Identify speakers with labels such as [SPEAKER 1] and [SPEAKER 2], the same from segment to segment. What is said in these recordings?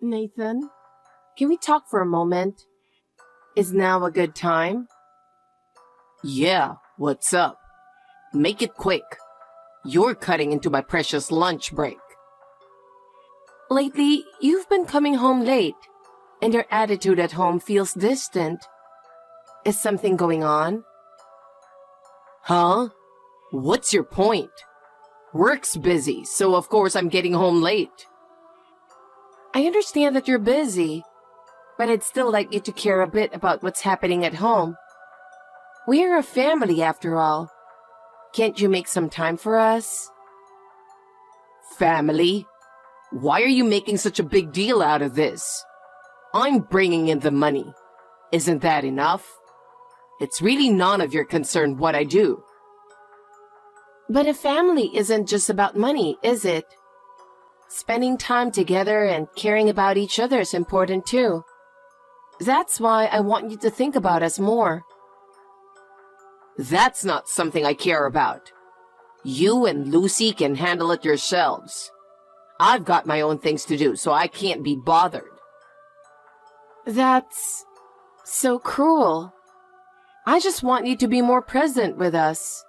[SPEAKER 1] Nathan, can we talk for a moment? Is now a good time?
[SPEAKER 2] Yeah, what's up? Make it quick. You're cutting into my precious lunch break.
[SPEAKER 1] Lately, you've been coming home late, and your attitude at home feels distant. Is something going on?
[SPEAKER 2] Huh? What's your point? Work's busy, so of course I'm getting home late.
[SPEAKER 1] I understand that you're busy, but I'd still like you to care a bit about what's happening at home. We're a family after all. Can't you make some time for us?
[SPEAKER 2] Family? Why are you making such a big deal out of this? I'm bringing in the money. Isn't that enough? It's really none of your concern what I do.
[SPEAKER 1] But a family isn't just about money, is it? Spending time together and caring about each other is important too. That's why I want you to think about us more.
[SPEAKER 2] That's not something I care about. You and Lucy can handle it yourselves. I've got my own things to do, so I can't be bothered.
[SPEAKER 1] That's so cruel. I just want you to be more present with us.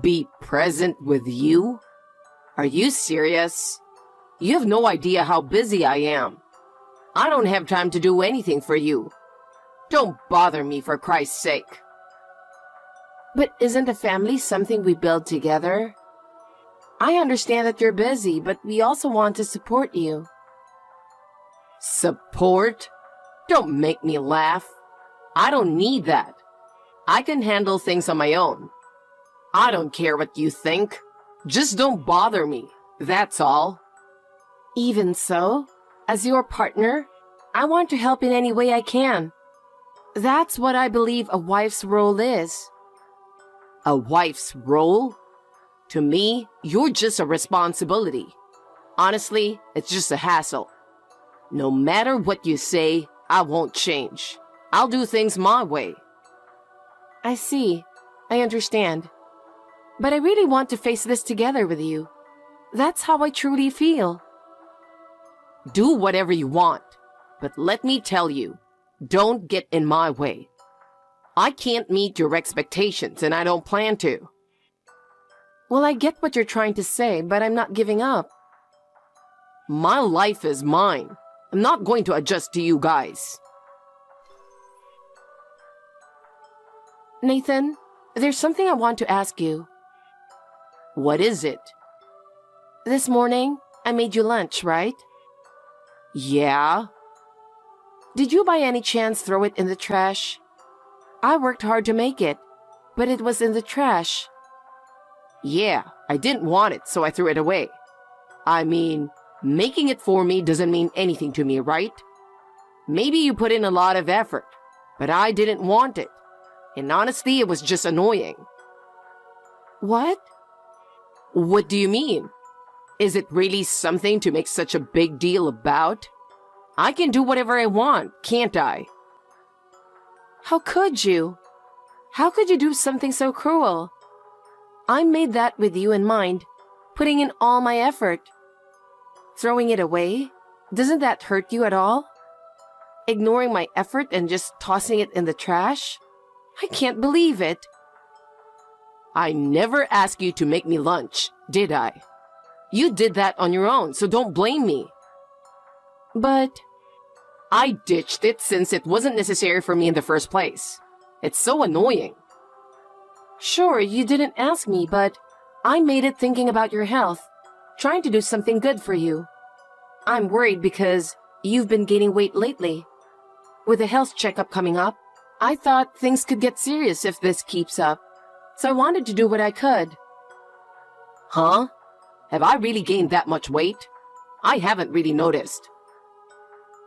[SPEAKER 2] Be present with you? Are you serious? You have no idea how busy I am. I don't have time to do anything for you. Don't bother me, for Christ's sake.
[SPEAKER 1] But isn't a family something we build together? I understand that you're busy, but we also want to support you.
[SPEAKER 2] Support? Don't make me laugh. I don't need that. I can handle things on my own. I don't care what you think. Just don't bother me. That's all.
[SPEAKER 1] Even so, as your partner, I want to help in any way I can. That's what I believe a wife's role is.
[SPEAKER 2] A wife's role? To me, you're just a responsibility. Honestly, it's just a hassle. No matter what you say, I won't change. I'll do things my way.
[SPEAKER 1] I see. I understand. But I really want to face this together with you. That's how I truly feel.
[SPEAKER 2] Do whatever you want, but let me tell you, don't get in my way. I can't meet your expectations, and I don't plan to.
[SPEAKER 1] Well, I get what you're trying to say, but I'm not giving up.
[SPEAKER 2] My life is mine. I'm not going to adjust to you guys.
[SPEAKER 1] Nathan, there's something I want to ask you.
[SPEAKER 2] What is it?
[SPEAKER 1] This morning, I made you lunch, right?
[SPEAKER 2] Yeah?
[SPEAKER 1] Did you by any chance throw it in the trash? I worked hard to make it, but it was in the trash.
[SPEAKER 2] Yeah, I didn't want it, so I threw it away. I mean, making it for me doesn't mean anything to me, right? Maybe you put in a lot of effort, but I didn't want it. And honestly, it was just annoying.
[SPEAKER 1] What?
[SPEAKER 2] What do you mean? Is it really something to make such a big deal about? I can do whatever I want, can't I?
[SPEAKER 1] How could you? How could you do something so cruel? I made that with you in mind, putting in all my effort. Throwing it away? Doesn't that hurt you at all? Ignoring my effort and just tossing it in the trash? I can't believe it.
[SPEAKER 2] I never asked you to make me lunch, did I? You did that on your own, so don't blame me.
[SPEAKER 1] But
[SPEAKER 2] I ditched it since it wasn't necessary for me in the first place. It's so annoying.
[SPEAKER 1] Sure, you didn't ask me, but I made it thinking about your health, trying to do something good for you. I'm worried because you've been gaining weight lately. With a health checkup coming up, I thought things could get serious if this keeps up, so I wanted to do what I could.
[SPEAKER 2] Huh? Have I really gained that much weight? I haven't really noticed.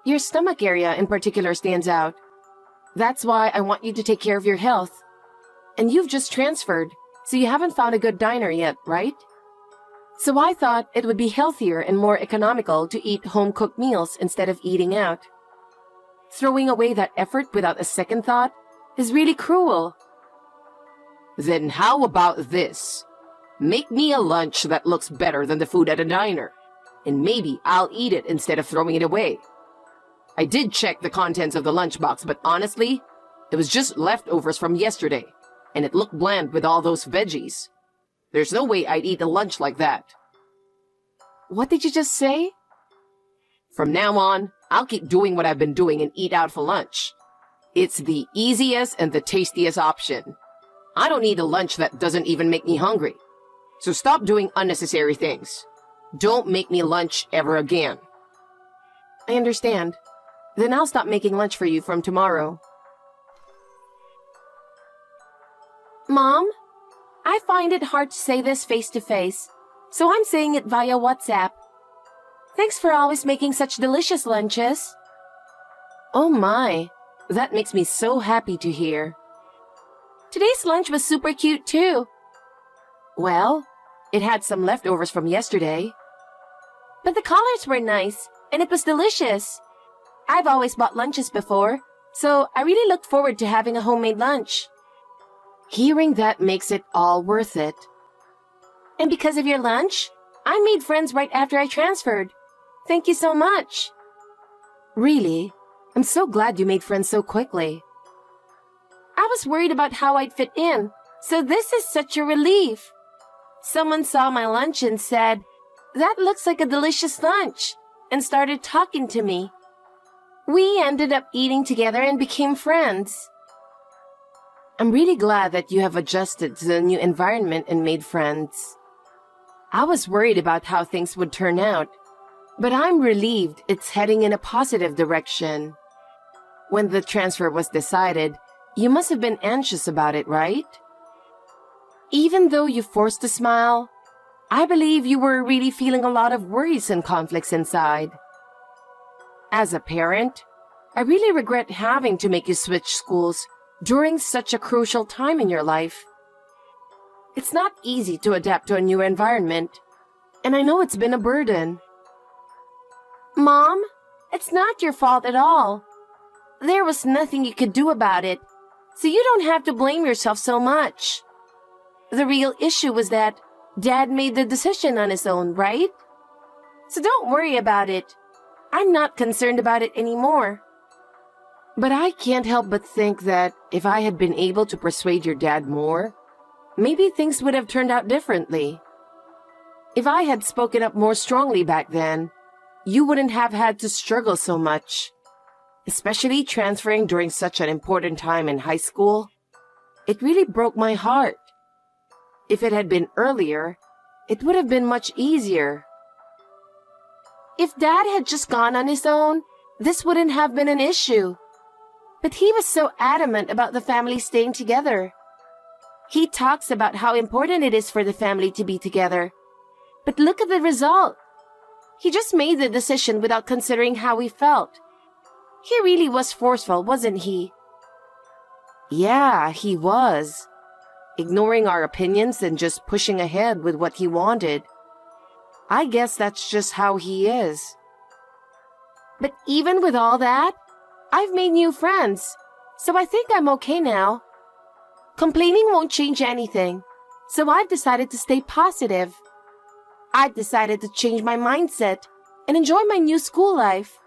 [SPEAKER 1] Your stomach area in particular stands out. That's why I want you to take care of your health. And you've just transferred, so you haven't found a good diner yet, right? So I thought it would be healthier and more economical to eat home-cooked meals instead of eating out. Throwing away that effort without a second thought is really cruel.
[SPEAKER 2] Then how about this? Make me a lunch that looks better than the food at a diner. and maybe I'll eat it instead of throwing it away. I did check the contents of the lunchbox, but honestly, it was just leftovers from yesterday, and it looked bland with all those veggies. There's no way I'd eat a lunch like that.
[SPEAKER 1] What did you just say?
[SPEAKER 2] From now on, I'll keep doing what I've been doing and eat out for lunch. It's the easiest and the tastiest option. I don't need a lunch that doesn't even make me hungry. So stop doing unnecessary things. Don't make me lunch ever again.
[SPEAKER 1] I understand. Then I'll stop making lunch for you from tomorrow. Mom, I find it hard to say this face to face, so I'm saying it via WhatsApp. Thanks for always making such delicious lunches. Oh my, that makes me so happy to hear. Today's lunch was super cute too. Well, it had some leftovers from yesterday. But the colors were nice, and it was delicious. I've always bought lunches before, so I really looked forward to having a homemade lunch.
[SPEAKER 2] Hearing that makes it all worth it.
[SPEAKER 1] And because of your lunch, I made friends right after I transferred. Thank you so much.
[SPEAKER 2] Really? I'm so glad you made friends so quickly.
[SPEAKER 1] I was worried about how I'd fit in, so this is such a relief. Someone saw my lunch and said, "That looks like a delicious lunch," and started talking to me. We ended up eating together and became friends.
[SPEAKER 2] I'm really glad that you have adjusted to the new environment and made friends. I was worried about how things would turn out, but I'm relieved it's heading in a positive direction. When the transfer was decided, you must have been anxious about it, right? Even though you forced a smile, I believe you were really feeling a lot of worries and conflicts inside. As a parent, I really regret having to make you switch schools during such a crucial time in your life. It's not easy to adapt to a new environment, and I know it's been a burden.
[SPEAKER 1] Mom, it's not your fault at all. There was nothing you could do about it, so you don't have to blame yourself so much. The real issue was that Dad made the decision on his own, right? So don't worry about it. I'm not concerned about it anymore.
[SPEAKER 2] But I can't help but think that if I had been able to persuade your dad more, maybe things would have turned out differently. If I had spoken up more strongly back then, you wouldn't have had to struggle so much. Especially transferring during such an important time in high school. It really broke my heart. If it had been earlier, it would have been much easier.
[SPEAKER 1] If Dad had just gone on his own, this wouldn't have been an issue. But he was so adamant about the family staying together. He talks about how important it is for the family to be together. But look at the result. He just made the decision without considering how we felt. He really was forceful, wasn't he?
[SPEAKER 2] Yeah, he was. Ignoring our opinions and just pushing ahead with what he wanted. I guess that's just how he is.
[SPEAKER 1] But even with all that, I've made new friends, so I think I'm okay now. Complaining won't change anything, so I've decided to stay positive. I've decided to change my mindset and enjoy my new school life.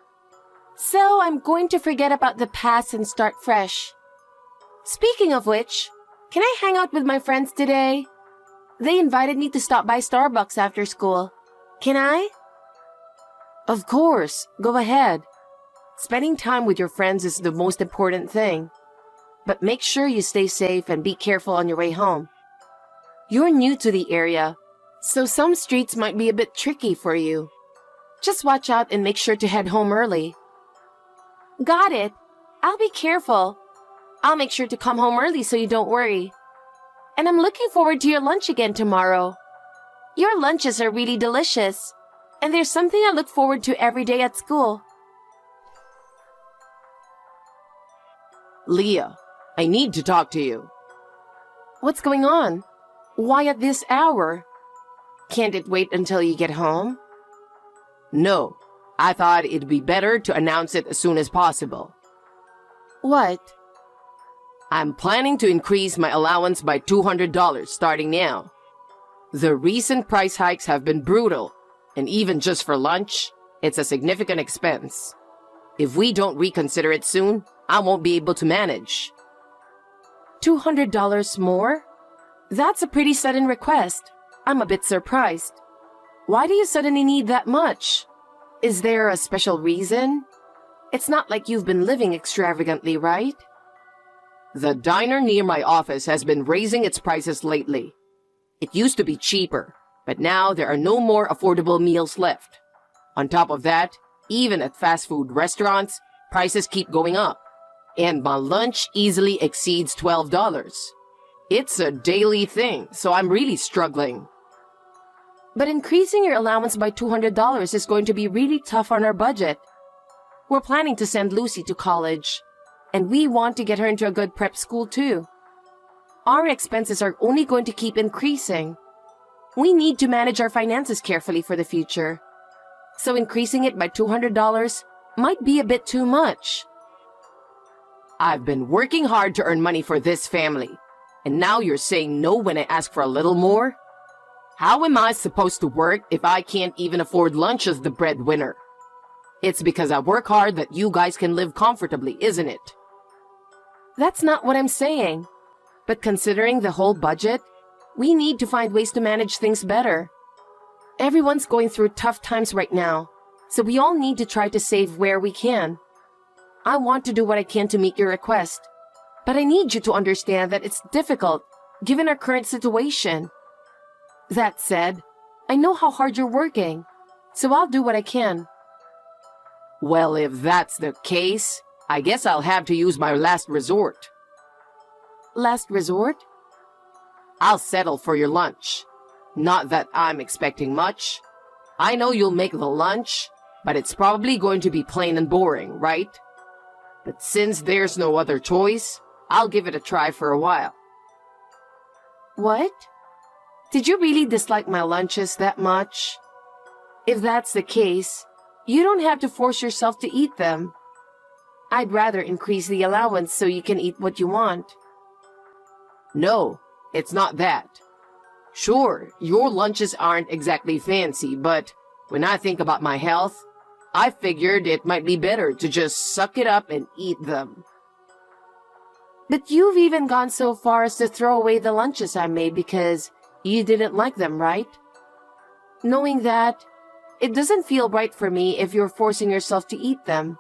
[SPEAKER 1] So I'm going to forget about the past and start fresh. Speaking of which, can I hang out with my friends today? They invited me to stop by Starbucks after school. Can I?
[SPEAKER 2] Of course, go ahead. Spending time with your friends is the most important thing. But make sure you stay safe and be careful on your way home. You're new to the area, so some streets might be a bit tricky for you. Just watch out and make sure to head home early.
[SPEAKER 1] Got it. I'll be careful. I'll make sure to come home early so you don't worry. And I'm looking forward to your lunch again tomorrow. Your lunches are really delicious, and there's something I look forward to every day at school.
[SPEAKER 2] Leah, I need to talk to you.
[SPEAKER 1] What's going on? Why at this hour?
[SPEAKER 2] Can't it wait until you get home? No, I thought it'd be better to announce it as soon as possible.
[SPEAKER 1] What?
[SPEAKER 2] I'm planning to increase my allowance by $200 starting now. The recent price hikes have been brutal, And even just for lunch, it's a significant expense. If we don't reconsider it soon, I won't be able to manage.
[SPEAKER 1] $200 more? That's a pretty sudden request. I'm a bit surprised. Why do you suddenly need that much? Is there a special reason? It's not like you've been living extravagantly, right?
[SPEAKER 2] The diner near my office has been raising its prices lately. It used to be cheaper, but now there are no more affordable meals left. On top of that, even at fast food restaurants, prices keep going up. And my lunch easily exceeds $12. It's a daily thing, so I'm really struggling.
[SPEAKER 1] But increasing your allowance by $200 is going to be really tough on our budget. We're planning to send Lucy to college, and we want to get her into a good prep school too. Our expenses are only going to keep increasing. We need to manage our finances carefully for the future. So increasing it by $200 might be a bit too much.
[SPEAKER 2] I've been working hard to earn money for this family, and now you're saying no when I ask for a little more? How am I supposed to work if I can't even afford lunch as the breadwinner? It's because I work hard that you guys can live comfortably, isn't it?
[SPEAKER 1] That's not what I'm saying. But considering the whole budget, we need to find ways to manage things better. Everyone's going through tough times right now, so we all need to try to save where we can. I want to do what I can to meet your request, but I need you to understand that it's difficult given our current situation. That said, I know how hard you're working, so I'll do what I can.
[SPEAKER 2] Well, if that's the case, I guess I'll have to use my last resort.
[SPEAKER 1] Last resort?
[SPEAKER 2] I'll settle for your lunch. Not that I'm expecting much. I know you'll make the lunch, but it's probably going to be plain and boring, right? But since there's no other choice, I'll give it a try for a while.
[SPEAKER 1] What? Did you really dislike my lunches that much? If that's the case, you don't have to force yourself to eat them. I'd rather increase the allowance so you can eat what you want.
[SPEAKER 2] No, it's not that. Sure, your lunches aren't exactly fancy, but when I think about my health, I figured it might be better to just suck it up and eat them.
[SPEAKER 1] But you've even gone so far as to throw away the lunches I made because you didn't like them, right? Knowing that, it doesn't feel right for me if you're forcing yourself to eat them.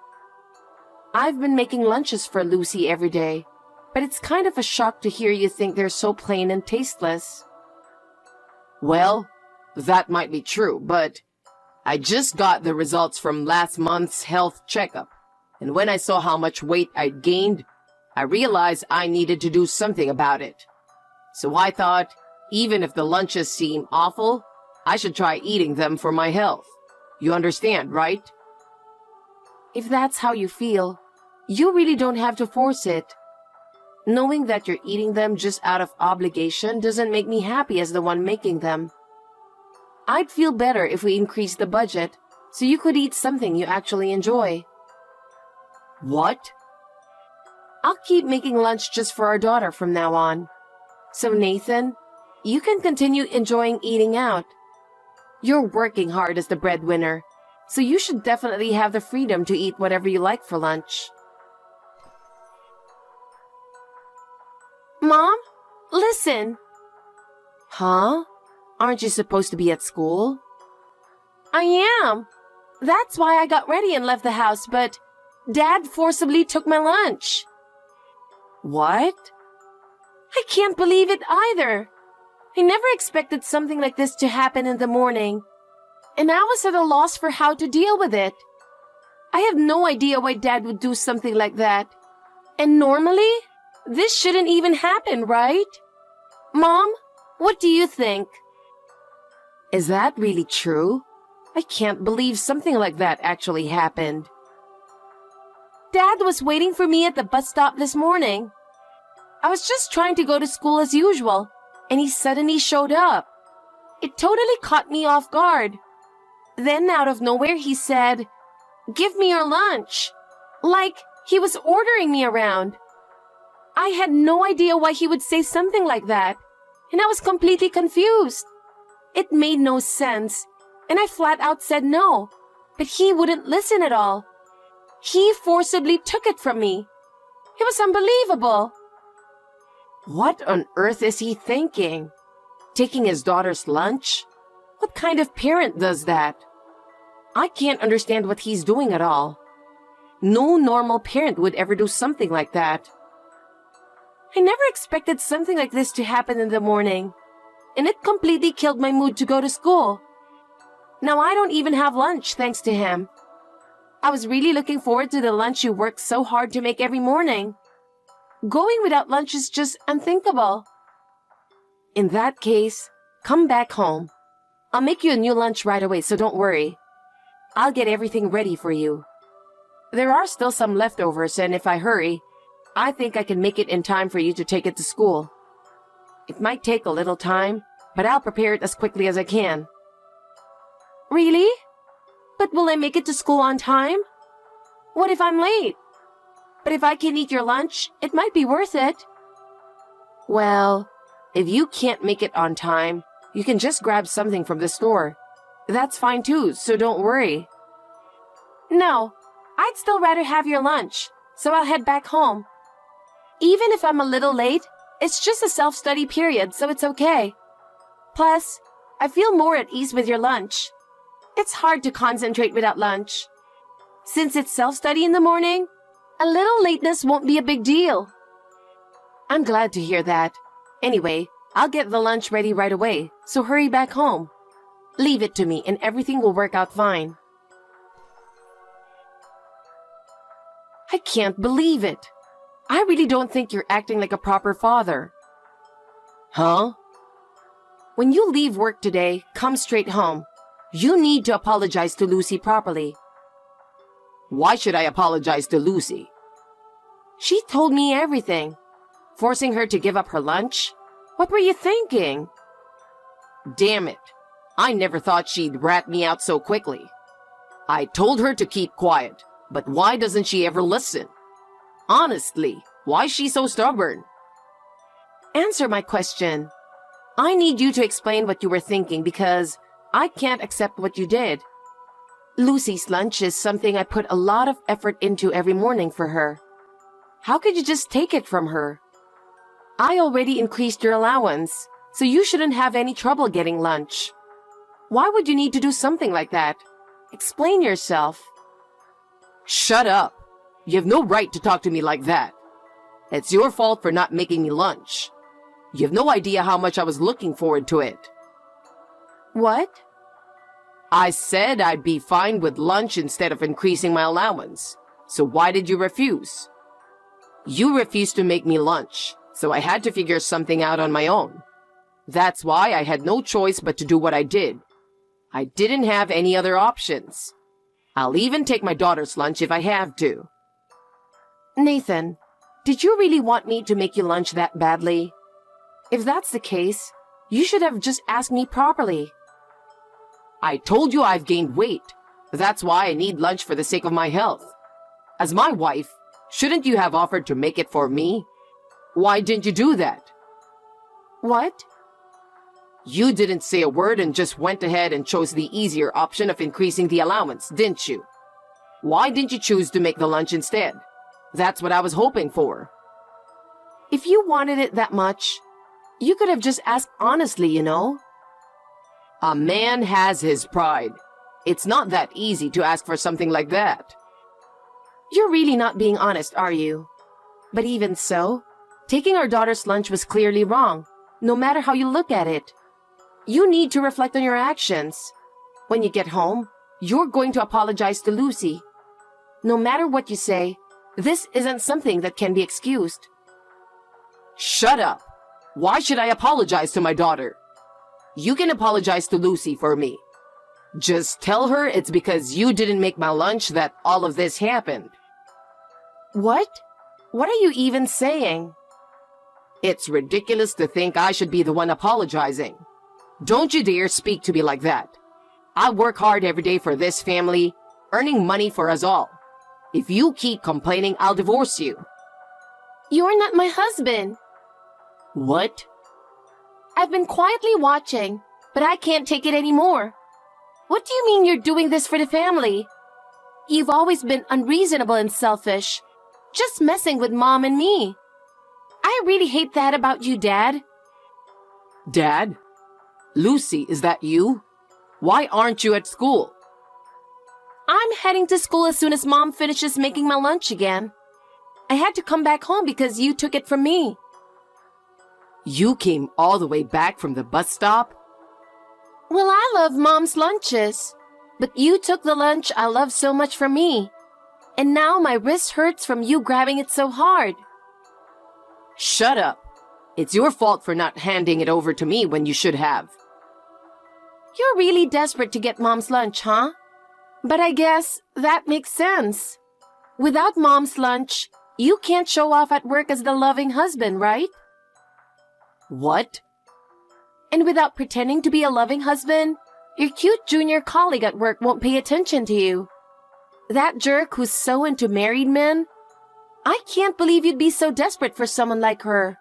[SPEAKER 1] I've been making lunches for Lucy every day, but it's kind of a shock to hear you think they're so plain and tasteless.
[SPEAKER 2] Well, that might be true, but I just got the results from last month's health checkup, and when I saw how much weight I'd gained, I realized I needed to do something about it. So I thought, even if the lunches seem awful, I should try eating them for my health. You understand, right?
[SPEAKER 1] If that's how you feel, you really don't have to force it. Knowing that you're eating them just out of obligation doesn't make me happy as the one making them. I'd feel better if we increased the budget so you could eat something you actually enjoy.
[SPEAKER 2] What?
[SPEAKER 1] I'll keep making lunch just for our daughter from now on. So Nathan, you can continue enjoying eating out. You're working hard as the breadwinner, so you should definitely have the freedom to eat whatever you like for lunch. Mom, listen. Huh? Aren't you supposed to be at school? I am. That's why I got ready and left the house, but Dad forcibly took my lunch. What? I can't believe it either. I never expected something like this to happen in the morning, and I was at a loss for how to deal with it. I have no idea why Dad would do something like that. And normally, this shouldn't even happen, right? Mom, what do you think? Is that really true? I can't believe something like that actually happened. Dad was waiting for me at the bus stop this morning. I was just trying to go to school as usual, and he suddenly showed up. It totally caught me off guard. Then out of nowhere he said, "Give me your lunch." Like he was ordering me around. I had no idea why he would say something like that, and I was completely confused. It made no sense, and I flat out said no, but he wouldn't listen at all. He forcibly took it from me. It was unbelievable.
[SPEAKER 2] What on earth is he thinking? Taking his daughter's lunch? What kind of parent does that? I can't understand what he's doing at all. No normal parent would ever do something like that.
[SPEAKER 1] I never expected something like this to happen in the morning, and it completely killed my mood to go to school. Now I don't even have lunch thanks to him. I was really looking forward to the lunch you worked so hard to make every morning. Going without lunch is just unthinkable.
[SPEAKER 2] In that case, come back home. I'll make you a new lunch right away, so don't worry. I'll get everything ready for you. There are still some leftovers, and if I hurry, I think I can make it in time for you to take it to school. It might take a little time, but I'll prepare it as quickly as I can.
[SPEAKER 1] Really? But will I make it to school on time? What if I'm late? But if I can eat your lunch, it might be worth it.
[SPEAKER 2] Well, if you can't make it on time, you can just grab something from the store. That's fine too, so don't worry.
[SPEAKER 1] No, I'd still rather have your lunch, so I'll head back home. Even if I'm a little late, it's just a self-study period, so it's okay. Plus, I feel more at ease with your lunch. It's hard to concentrate without lunch. Since it's self-study in the morning, a little lateness won't be a big deal.
[SPEAKER 2] I'm glad to hear that. Anyway, I'll get the lunch ready right away, so hurry back home. Leave it to me and everything will work out fine. I can't believe it. I really don't think you're acting like a proper father. Huh? When you leave work today, come straight home. You need to apologize to Lucy properly. Why should I apologize to Lucy? She told me everything. Forcing her to give up her lunch? What were you thinking? Damn it. I never thought she'd rat me out so quickly. I told her to keep quiet, but why doesn't she ever listen? Honestly, why is she so stubborn? Answer my question. I need you to explain what you were thinking because I can't accept what you did. Lucy's lunch is something I put a lot of effort into every morning for her. How could you just take it from her? I already increased your allowance, so you shouldn't have any trouble getting lunch. Why would you need to do something like that? Explain yourself. Shut up. You have no right to talk to me like that. It's your fault for not making me lunch. You have no idea how much I was looking forward to it.
[SPEAKER 1] What?
[SPEAKER 2] I said I'd be fine with lunch instead of increasing my allowance. So why did you refuse? You refused to make me lunch, so I had to figure something out on my own. That's why I had no choice but to do what I did. I didn't have any other options. I'll even take my daughter's lunch if I have to. Nathan, did you really want me to make you lunch that badly? If that's the case, you should have just asked me properly. I told you I've gained weight. That's why I need lunch for the sake of my health. As my wife, shouldn't you have offered to make it for me? Why didn't you do that?
[SPEAKER 1] What?
[SPEAKER 2] You didn't say a word and just went ahead and chose the easier option of increasing the allowance, didn't you? Why didn't you choose to make the lunch instead? That's what I was hoping for. If you wanted it that much, you could have just asked honestly, you know? A man has his pride. It's not that easy to ask for something like that. You're really not being honest, are you? But even so, taking our daughter's lunch was clearly wrong, no matter how you look at it. You need to reflect on your actions. When you get home, you're going to apologize to Lucy. No matter what you say, this isn't something that can be excused. Shut up! Why should I apologize to my daughter? You can apologize to Lucy for me. Just tell her it's because you didn't make my lunch that all of this happened. What? What are you even saying? It's ridiculous to think I should be the one apologizing. Don't you dare speak to me like that. I work hard every day for this family, earning money for us all. If you keep complaining, I'll divorce you.
[SPEAKER 1] You're not my husband.
[SPEAKER 2] What?
[SPEAKER 1] I've been quietly watching, but I can't take it anymore. What do you mean you're doing this for the family? You've always been unreasonable and selfish, just messing with Mom and me. I really hate that about you, Dad.
[SPEAKER 2] Dad? Lucy, is that you? Why aren't you at school?
[SPEAKER 1] I'm heading to school as soon as Mom finishes making my lunch again. I had to come back home because you took it from me.
[SPEAKER 2] You came all the way back from the bus stop?
[SPEAKER 1] Well, I love Mom's lunches, but you took the lunch I love so much from me. And now my wrist hurts from you grabbing it so hard.
[SPEAKER 2] Shut up. It's your fault for not handing it over to me when you should have.
[SPEAKER 1] You're really desperate to get Mom's lunch, huh? But I guess that makes sense. Without Mom's lunch, you can't show off at work as the loving husband, right?
[SPEAKER 2] What?
[SPEAKER 1] And without pretending to be a loving husband, your cute junior colleague at work won't pay attention to you. That jerk who's so into married men? I can't believe you'd be so desperate for someone like her.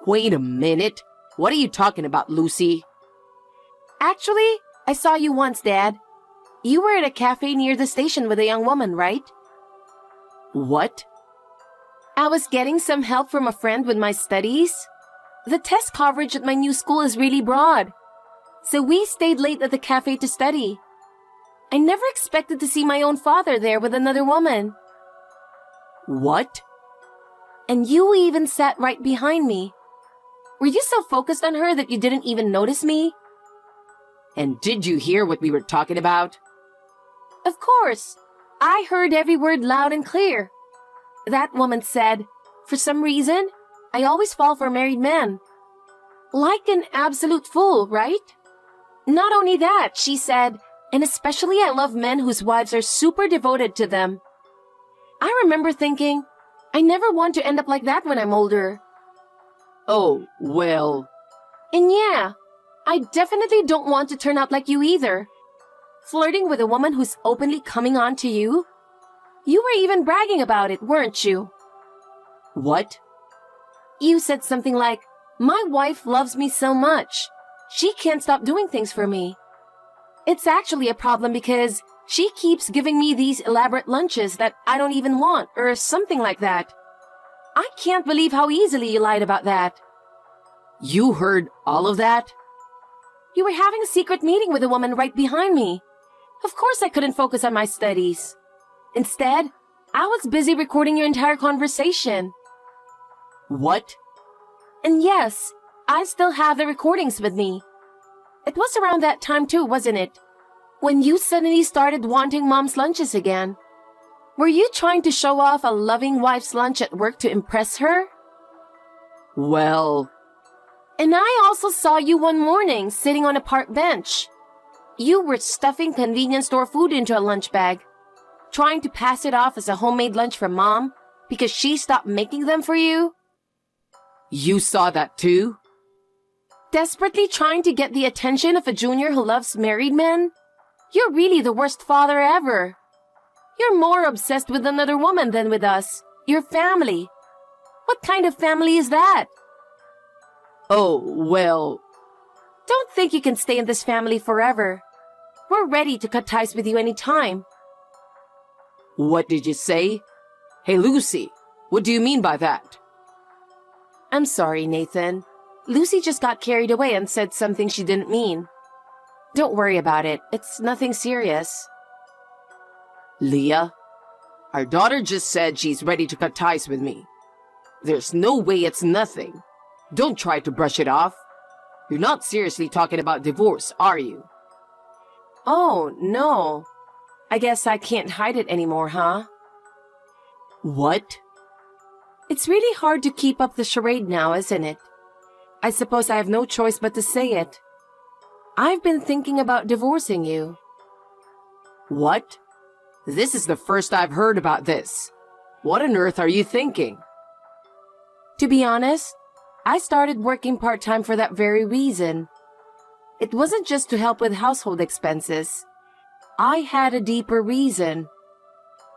[SPEAKER 2] Wait a minute. What are you talking about, Lucy?
[SPEAKER 1] Actually, I saw you once, Dad. You were at a cafe near the station with a young woman, right?
[SPEAKER 2] What?
[SPEAKER 1] I was getting some help from a friend with my studies. The test coverage at my new school is really broad. So we stayed late at the cafe to study. I never expected to see my own father there with another woman.
[SPEAKER 2] What?
[SPEAKER 1] And you even sat right behind me. Were you so focused on her that you didn't even notice me?
[SPEAKER 2] And did you hear what we were talking about?
[SPEAKER 1] Of course. I heard every word loud and clear. That woman said, for some reason, I always fall for married men. Like an absolute fool, right? Not only that, she said, and especially I love men whose wives are super devoted to them. I remember thinking, I never want to end up like that when I'm older.
[SPEAKER 2] Oh, well.
[SPEAKER 1] And yeah, I definitely don't want to turn out like you either. Flirting with a woman who's openly coming on to you? You were even bragging about it, weren't you?
[SPEAKER 2] What?
[SPEAKER 1] You said something like, my wife loves me so much. She can't stop doing things for me. It's actually a problem because she keeps giving me these elaborate lunches that I don't even want, or something like that. I can't believe how easily you lied about that.
[SPEAKER 2] You heard all of that?
[SPEAKER 1] You were having a secret meeting with a woman right behind me. Of course I couldn't focus on my studies. Instead, I was busy recording your entire conversation.
[SPEAKER 2] What?
[SPEAKER 1] And yes, I still have the recordings with me. It was around that time too, wasn't it? When you suddenly started wanting Mom's lunches again. Were you trying to show off a loving wife's lunch at work to impress her?
[SPEAKER 2] Well...
[SPEAKER 1] And I also saw you one morning sitting on a park bench. You were stuffing convenience store food into a lunch bag, trying to pass it off as a homemade lunch from Mom because she stopped making them for you.
[SPEAKER 2] You saw that too?
[SPEAKER 1] Desperately trying to get the attention of a junior who loves married men? You're really the worst father ever. You're more obsessed with another woman than with us, your family. What kind of family is that?
[SPEAKER 2] Oh, well...
[SPEAKER 1] Don't think you can stay in this family forever. We're ready to cut ties with you anytime.
[SPEAKER 2] What did you say? Hey, Lucy, what do you mean by that?
[SPEAKER 1] I'm sorry, Nathan. Lucy just got carried away and said something she didn't mean. Don't worry about it. It's nothing serious.
[SPEAKER 2] Leah, our daughter just said she's ready to cut ties with me. There's no way it's nothing. Don't try to brush it off. You're not seriously talking about divorce, are you?
[SPEAKER 1] Oh, no. I guess I can't hide it anymore, huh?
[SPEAKER 2] What?
[SPEAKER 1] It's really hard to keep up the charade now, isn't it? I suppose I have no choice but to say it. I've been thinking about divorcing you.
[SPEAKER 2] What? This is the first I've heard about this. What on earth are you thinking?
[SPEAKER 1] To be honest, I started working part-time for that very reason. It wasn't just to help with household expenses. I had a deeper reason.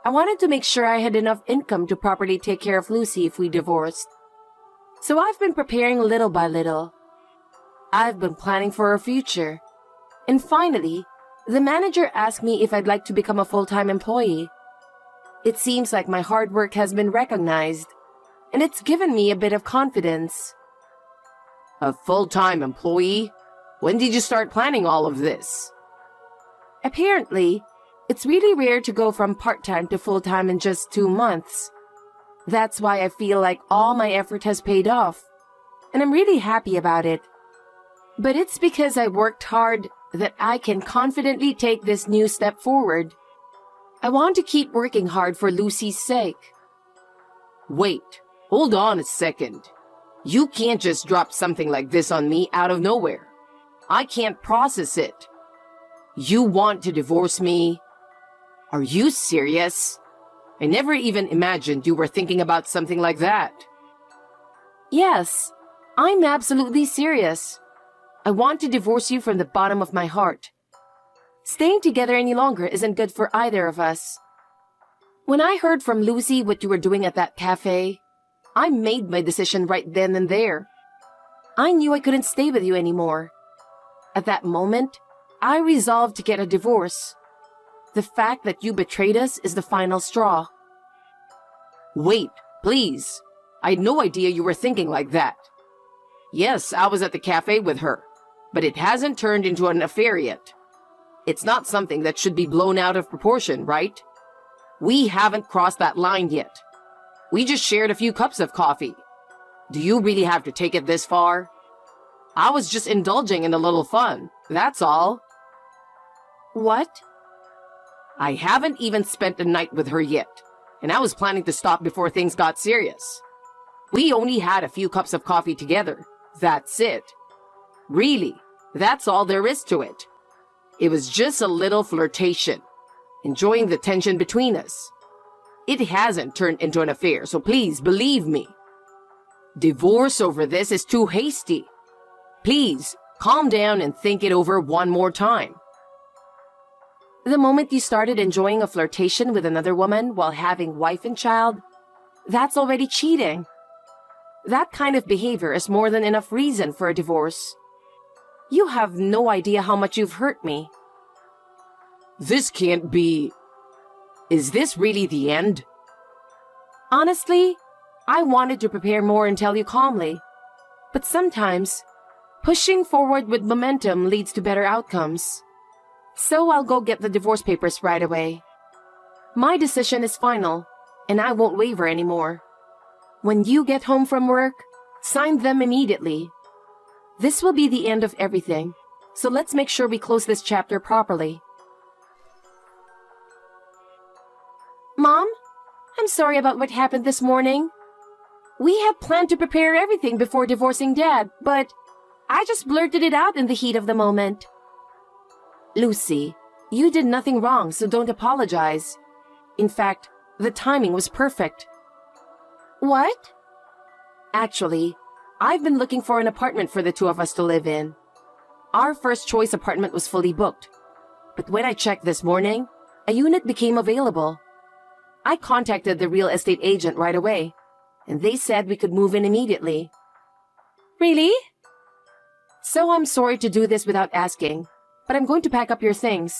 [SPEAKER 1] I wanted to make sure I had enough income to properly take care of Lucy if we divorced. So I've been preparing little by little. I've been planning for our future. And finally, the manager asked me if I'd like to become a full-time employee. It seems like my hard work has been recognized, and it's given me a bit of confidence.
[SPEAKER 2] A full-time employee? When did you start planning all of this?
[SPEAKER 1] Apparently, it's really rare to go from part-time to full-time in just 2 months. That's why I feel like all my effort has paid off, and I'm really happy about it. But it's because I worked hard that I can confidently take this new step forward. I want to keep working hard for Lucy's sake.
[SPEAKER 2] Wait, hold on a second. You can't just drop something like this on me out of nowhere. I can't process it. You want to divorce me? Are you serious? I never even imagined you were thinking about something like that.
[SPEAKER 1] Yes, I'm absolutely serious. I want to divorce you from the bottom of my heart. Staying together any longer isn't good for either of us. When I heard from Lucy what you were doing at that cafe, I made my decision right then and there. I knew I couldn't stay with you anymore. At that moment, I resolved to get a divorce. The fact that you betrayed us is the final straw.
[SPEAKER 2] Wait, please. I had no idea you were thinking like that. Yes, I was at the cafe with her, but it hasn't turned into an affair yet. It's not something that should be blown out of proportion, right? We haven't crossed that line yet. We just shared a few cups of coffee. Do you really have to take it this far? I was just indulging in a little fun, that's all.
[SPEAKER 1] What?
[SPEAKER 2] I haven't even spent a night with her yet, and I was planning to stop before things got serious. We only had a few cups of coffee together. That's it. Really, that's all there is to it. It was just a little flirtation, enjoying the tension between us. It hasn't turned into an affair, so please believe me. Divorce over this is too hasty. Please, calm down and think it over one more time.
[SPEAKER 1] The moment you started enjoying a flirtation with another woman while having wife and child, that's already cheating. That kind of behavior is more than enough reason for a divorce. You have no idea how much you've hurt me.
[SPEAKER 2] This can't be... Is this really the end?
[SPEAKER 1] Honestly, I wanted to prepare more and tell you calmly. But sometimes, pushing forward with momentum leads to better outcomes. So I'll go get the divorce papers right away. My decision is final, and I won't waver anymore. When you get home from work, sign them immediately. This will be the end of everything, so let's make sure we close this chapter properly. Mom, I'm sorry about what happened this morning. We had planned to prepare everything before divorcing Dad, but I just blurted it out in the heat of the moment. Lucy, you did nothing wrong, so don't apologize. In fact, the timing was perfect. What? Actually, I've been looking for an apartment for the two of us to live in. Our first choice apartment was fully booked. But when I checked this morning, a unit became available. I contacted the real estate agent right away, and they said we could move in immediately. Really? So I'm sorry to do this without asking, but I'm going to pack up your things.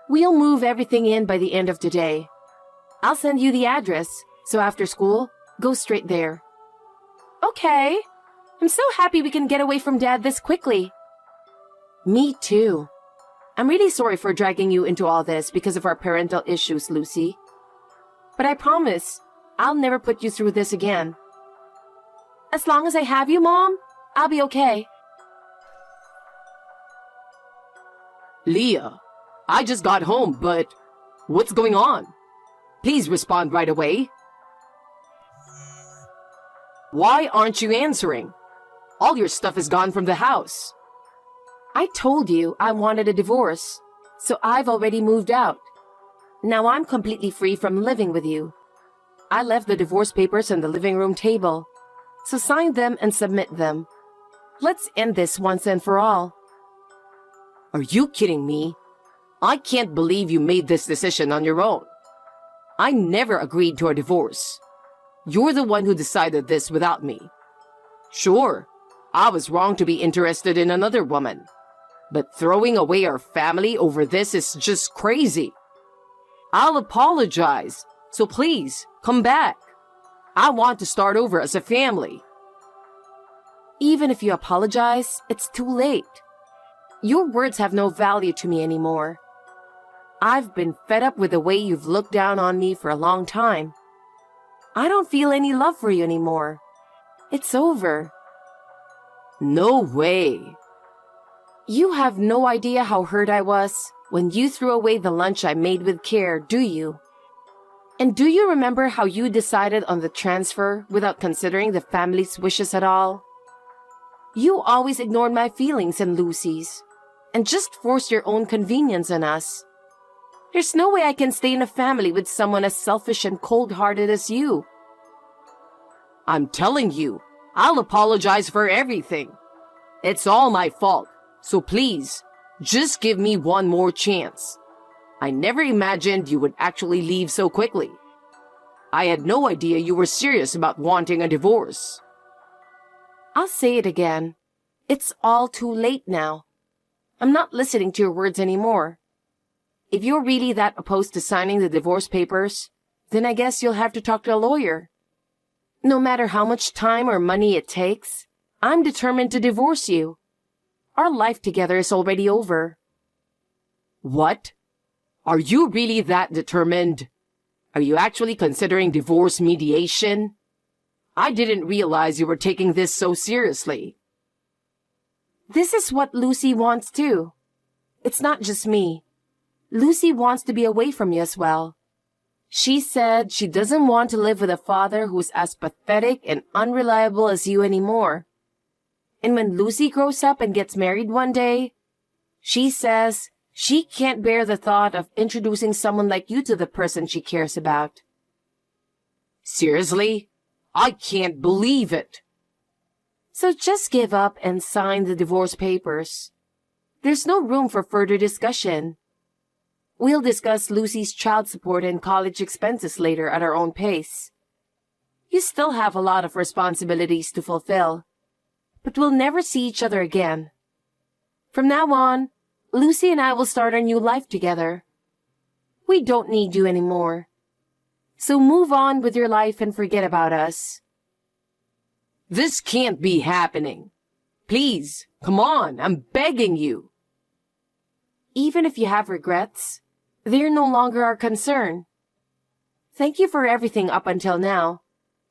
[SPEAKER 1] We'll move everything in by the end of today. I'll send you the address, so after school, go straight there. Okay. I'm so happy we can get away from Dad this quickly. Me too. I'm really sorry for dragging you into all this because of our parental issues, Lucy. But I promise, I'll never put you through this again. As long as I have you, Mom, I'll be okay.
[SPEAKER 2] Leah, I just got home, but what's going on? Please respond right away. Why aren't you answering? All your stuff is gone from the house.
[SPEAKER 1] I told you I wanted a divorce, so I've already moved out. Now I'm completely free from living with you. I left the divorce papers on the living room table, so sign them and submit them. Let's end this once and for all.
[SPEAKER 2] Are you kidding me? I can't believe you made this decision on your own. I never agreed to a divorce. You're the one who decided this without me. Sure, I was wrong to be interested in another woman. But throwing away our family over this is just crazy. I'll apologize, so please, come back. I want to start over as a family.
[SPEAKER 1] Even if you apologize, it's too late. Your words have no value to me anymore. I've been fed up with the way you've looked down on me for a long time. I don't feel any love for you anymore. It's over.
[SPEAKER 2] No way.
[SPEAKER 1] You have no idea how hurt I was when you threw away the lunch I made with care, do you? And do you remember how you decided on the transfer without considering the family's wishes at all? You always ignored my feelings and Lucy's, and just forced your own convenience on us. There's no way I can stay in a family with someone as selfish and cold-hearted as you.
[SPEAKER 2] I'm telling you, I'll apologize for everything. It's all my fault, so please, just give me one more chance. I never imagined you would actually leave so quickly. I had no idea you were serious about wanting a divorce.
[SPEAKER 1] I'll say it again. It's all too late now. I'm not listening to your words anymore. If you're really that opposed to signing the divorce papers, then I guess you'll have to talk to a lawyer. No matter how much time or money it takes, I'm determined to divorce you. Our life together is already over.
[SPEAKER 2] What? Are you really that determined? Are you actually considering divorce mediation? I didn't realize you were taking this so seriously.
[SPEAKER 1] This is what Lucy wants too. It's not just me. Lucy wants to be away from you as well. She said she doesn't want to live with a father who's as pathetic and unreliable as you anymore. And when Lucy grows up and gets married one day, she says she can't bear the thought of introducing someone like you to the person she cares about.
[SPEAKER 2] Seriously? I can't believe it.
[SPEAKER 1] So just give up and sign the divorce papers. There's no room for further discussion. We'll discuss Lucy's child support and college expenses later at our own pace. You still have a lot of responsibilities to fulfill, but we'll never see each other again. From now on, Lucy and I will start our new life together. We don't need you anymore. So move on with your life and forget about us.
[SPEAKER 2] This can't be happening. Please, come on, I'm begging you.
[SPEAKER 1] Even if you have regrets, they're no longer our concern. Thank you for everything up until now,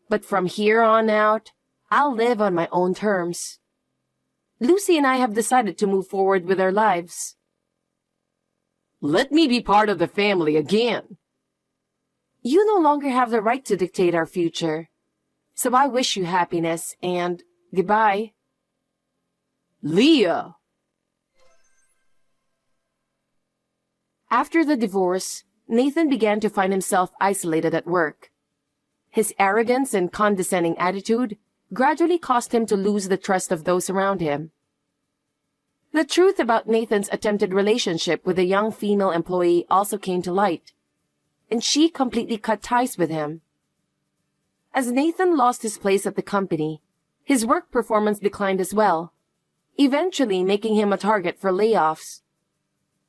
[SPEAKER 1] but from here on out, I'll live on my own terms. Lucy and I have decided to move forward with our lives.
[SPEAKER 2] Let me be part of the family again.
[SPEAKER 1] You no longer have the right to dictate our future. So I wish you happiness and goodbye.
[SPEAKER 2] Leah!
[SPEAKER 1] After the divorce, Nathan began to find himself isolated at work. His arrogance and condescending attitude gradually caused him to lose the trust of those around him. The truth about Nathan's attempted relationship with a young female employee also came to light, and she completely cut ties with him. As Nathan lost his place at the company, his work performance declined as well, eventually making him a target for layoffs.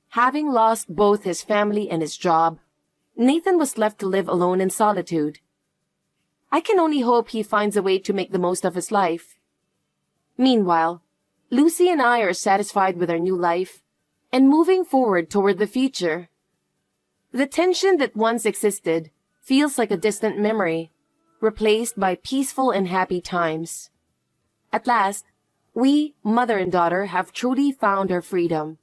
[SPEAKER 1] Having lost both his family and his job, Nathan was left to live alone in solitude. I can only hope he finds a way to make the most of his life. Meanwhile, Lucy and I are satisfied with our new life and moving forward toward the future. The tension that once existed feels like a distant memory, replaced by peaceful and happy times. At last, we, mother and daughter, have truly found our freedom.